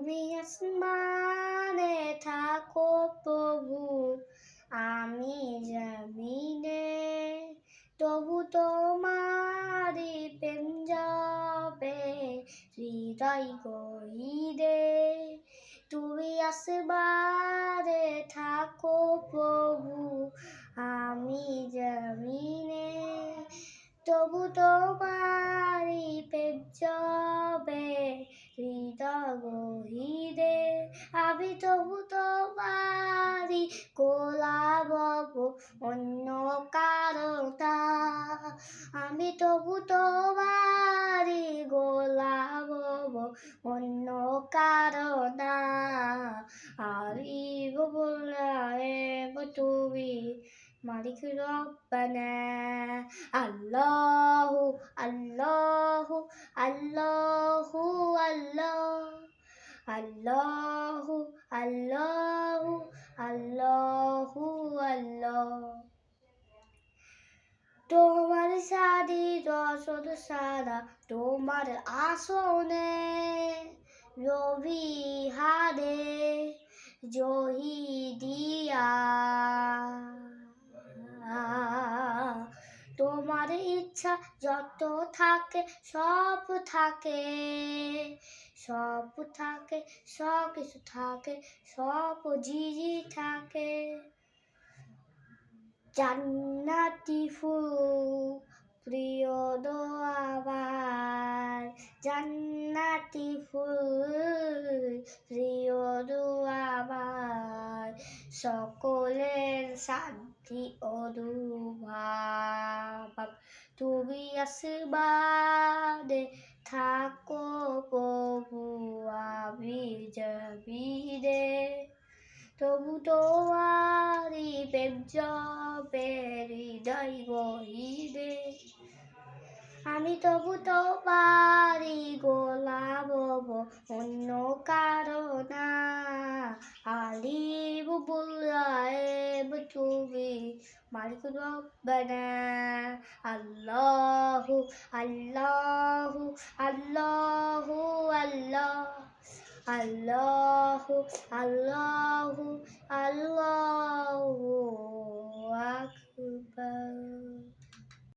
তুমি আসমানে থাকো প্রভু, আমি জমিনে, তবু তোমারি প্রেম জপে হৃদয় গহীরে। তুমি আসমানে থাকো প্রভু, আমি জমিনে, তবু তোমারি প্রেম জপে হৃদয় গহীরে। আমি তবু তোমারি গোলাপ হব, অন্য কারো না। আমি তবু তোমারি গোলাপ হব, অন্য কারো না। আলিফ বললাম তুমি মালিক রব্বানা। আল্লাহু আল্লাহু আল্লাহু আল্লাহ, আল্লাহু আল্লাহু আল্লাহু আল্লাহ। তোমার সাদি রসদ সারা, তোমার আসনে রবি হারে জহি দিয়া। তোমার ইচ্ছা যত থাকে সব থাকে, সব থাকে, সব কিছু থাকে, সব জিজি থাকে। জান্নাতি ফুল প্রিয় দোয়াবার, জান্নাতি ফুল প্রিয় দোয়াবার, সকলের শান্তি অনুভব। তুমি আসমানে থাকো প্রভু, আমি জমিনে, তবু তোমারি প্রেম জপে হৃদয় গহীরে। আমি তবু তোমারি গোলাপ হব, অন্য কারো না। আলিফ বললাম তুমি মালিক রব্বানা। আল্লাহু আল্লাহু আল্লাহু আল্লাহ, আল্লাহু আল্লাহু আল্লাহু আকবার।